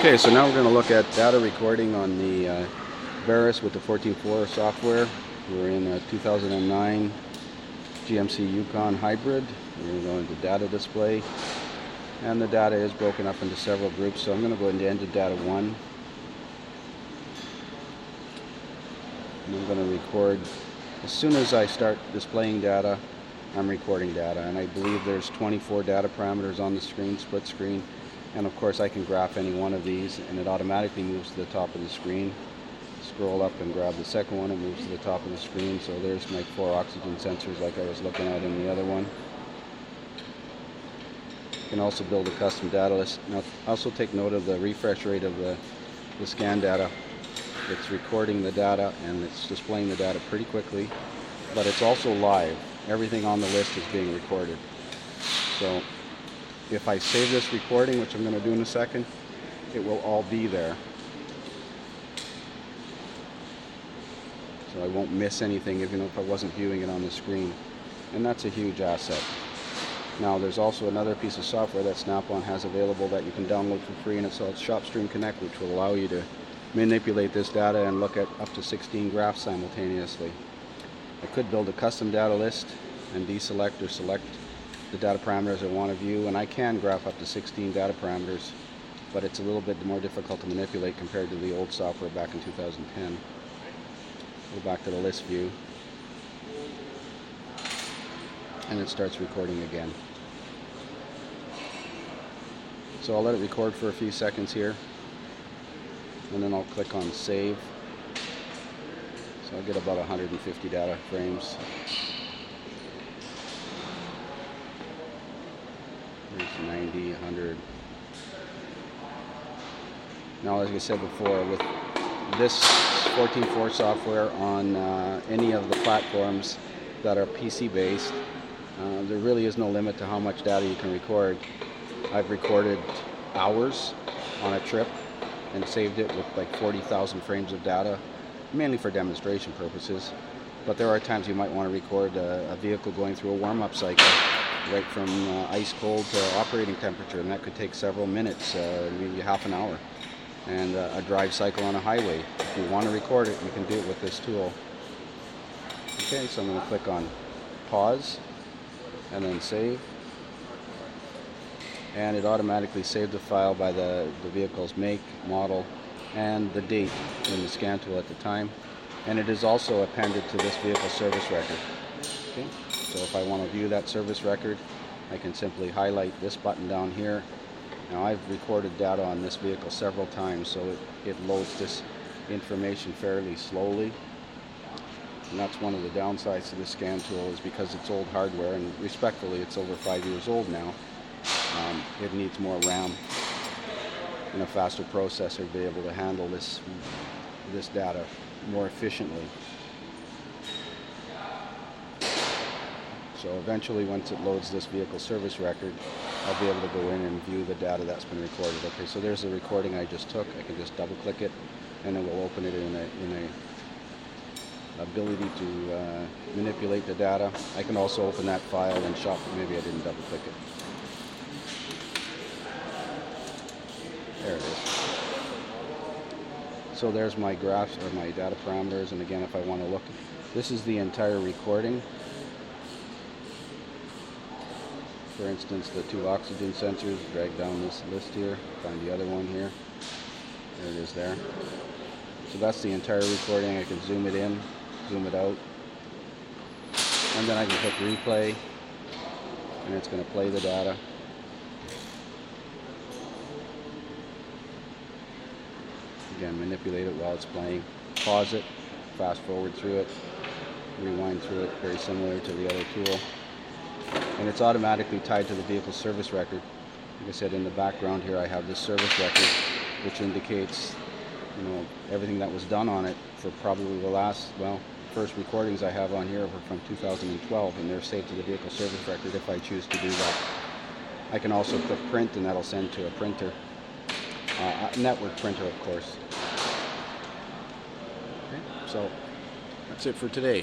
Okay, so now we're going to look at data recording on the Verus with the 14.4 software. We're in a 2009 GMC Yukon Hybrid. We're going to go into data display, and the data is broken up into several groups. So I'm going to go into data 1, and I'm going to record. As soon as I start displaying data, I'm recording data, and I believe there's 24 data parameters on the screen, split screen. And of course I can graph any one of these, and it automatically moves to the top of the screen. Scroll up and grab the second one, it moves to the top of the screen. So there's my 4 oxygen sensors like I was looking at in the other one. You can also build a custom data list. Now also take note of the refresh rate of the scan data. It's recording the data and it's displaying the data pretty quickly, but it's also live. Everything on the list is being recorded. So if I save this recording, which I'm going to do in a second, it will all be there. So I won't miss anything even if I wasn't viewing it on the screen. And that's a huge asset. Now there's also another piece of software that Snap-on has available that you can download for free, and it's called ShopStream Connect, which will allow you to manipulate this data and look at up to 16 graphs simultaneously. I could build a custom data list and deselect or select the data parameters I want to view, and I can graph up to 16 data parameters, but it's a little bit more difficult to manipulate compared to the old software back in 2010. Go back to the list view, and it starts recording again. So I'll let it record for a few seconds here, and then I'll click on save. So I'll get about 150 data frames. There's 90, 100. Now, as I said before, with this 14.4 software on any of the platforms that are PC based, there really is no limit to how much data you can record. I've recorded hours on a trip and saved it with like 40,000 frames of data, mainly for demonstration purposes. But there are times you might want to record a vehicle going through a warm-up cycle, right from ice cold to operating temperature, and that could take several minutes, maybe half an hour. And a drive cycle on a highway. If you want to record it, you can do it with this tool. Okay, so I'm going to click on pause and then save, and it automatically saved the file by the vehicle's make, model, and the date in the scan tool at the time. And it is also appended to this vehicle service record. Okay. So if I want to view that service record, I can simply highlight this button down here. Now I've recorded data on this vehicle several times, so it loads this information fairly slowly. And that's one of the downsides to this scan tool, is because it's old hardware, and respectfully it's over 5 years old now. It needs more RAM and a faster processor to be able to handle this data more efficiently. So eventually, once it loads this vehicle service record, I'll be able to go in and view the data that's been recorded. Okay, so there's the recording I just took. I can just double click it, and it will open it in a ability to manipulate the data. I can also open that file and shop it. Maybe I didn't double click it. There it is. So there's my graphs or my data parameters, and again, if I want to look, this is the entire recording. For instance, the 2 oxygen sensors, drag down this list here, find the other one here. There it is there. So that's the entire recording. I can zoom it in, zoom it out. And then I can click replay, and it's going to play the data. Again, manipulate it while it's playing. Pause it, fast forward through it, rewind through it, very similar to the other tool. And it's automatically tied to the vehicle service record. Like I said, in the background here I have this service record, which indicates, everything that was done on it for probably the first recordings I have on here are from 2012, and they're saved to the vehicle service record if I choose to do that. I can also click print, and that'll send to a printer, a network printer, of course. Okay, so that's it for today.